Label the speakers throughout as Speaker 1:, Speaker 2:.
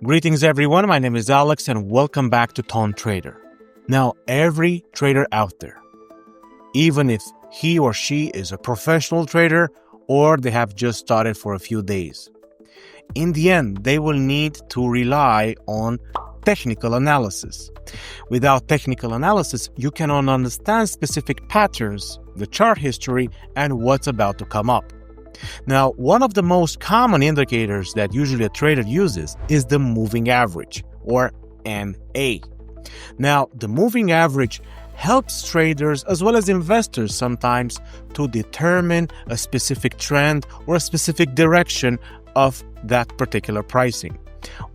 Speaker 1: Greetings everyone, my name is Alex and welcome back to TonTrader. Now, every trader out there, even if he or she is a professional trader or they have just started for a few days, in the end, they will need to rely on technical analysis. Without technical analysis, you cannot understand specific patterns, the chart history, and what's about to come up. Now, one of the most common indicators that usually a trader uses is the moving average, or MA. Now, the moving average helps traders as well as investors sometimes to determine a specific trend or a specific direction of that particular pricing.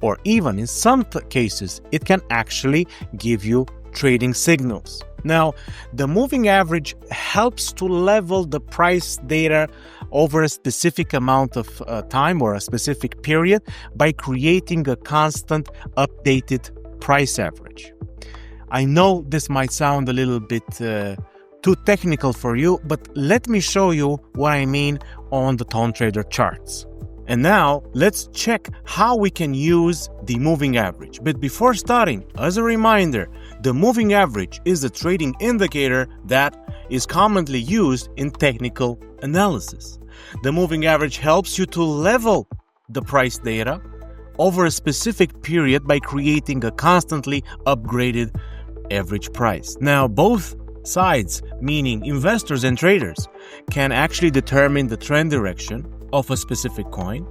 Speaker 1: Or even in some cases, it can actually give you trading signals. Now, the moving average helps to level the price data over a specific amount of time or a specific period by creating a constant updated price average. I know this might sound a little bit too technical for you, but let me show you what I mean on the TonTrader charts. And now, let's check how we can use the moving average. But before starting, as a reminder, the moving average is a trading indicator that is commonly used in technical analysis. The moving average helps you to level the price data over a specific period by creating a constantly upgraded average price. Now, both sides, meaning investors and traders, can actually determine the trend direction of a specific coin,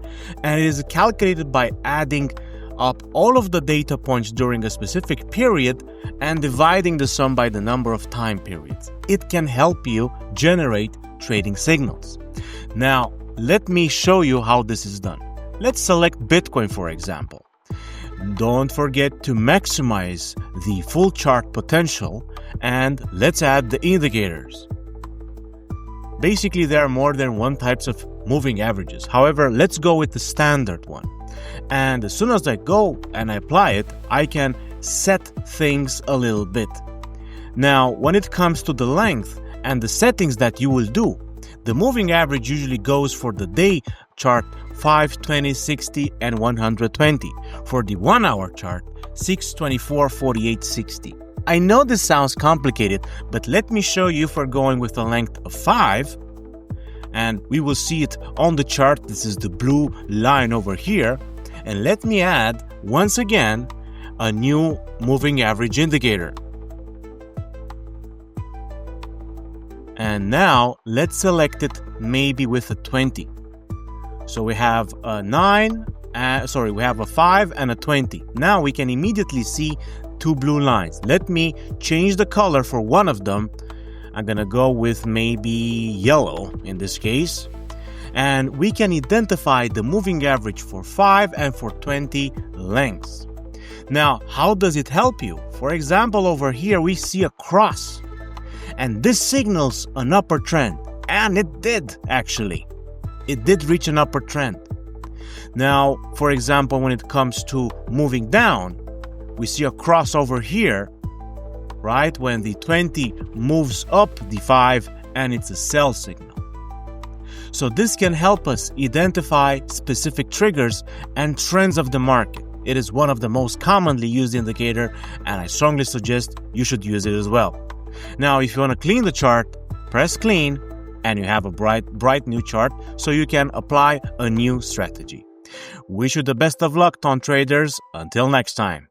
Speaker 1: and it is calculated by adding up all of the data points during a specific period and dividing the sum by the number of time periods. It can help you generate trading signals. Now, let me show you how this is done. Let's select Bitcoin, for example. Don't forget to maximize the full chart potential, and let's add the indicators. Basically, there are more than one types of moving averages. However, let's go with the standard one. And as soon as I go and I apply it, I can set things a little bit. Now, when it comes to the length and the settings that you will do, the moving average usually goes for the day chart 5, 20, 60, and 120. For the 1 hour chart, 6, 24, 48, 60. I know this sounds complicated, but let me show you for going with a length of 5. And we will see it on the chart. This is the blue line over here. And let me add, once again, a new moving average indicator. And now, let's select it maybe with a 20. So we have a 5 and a 20. Now we can immediately see two blue lines. Let me change the color for one of them. I'm gonna go with maybe yellow in this case. And we can identify the moving average for 5 and for 20 lengths. Now, how does it help you? For example, over here we see a cross. And this signals an upper trend. And it did, actually. It did reach an upper trend. Now, for example, when it comes to moving down, we see a cross over here, right? When the 20 moves up the 5 and it's a sell signal. So this can help us identify specific triggers and trends of the market. It is one of the most commonly used indicator, and I strongly suggest you should use it as well. Now, if you want to clean the chart, press clean, and you have a bright new chart so you can apply a new strategy. Wish you the best of luck, TonTraders. Until next time.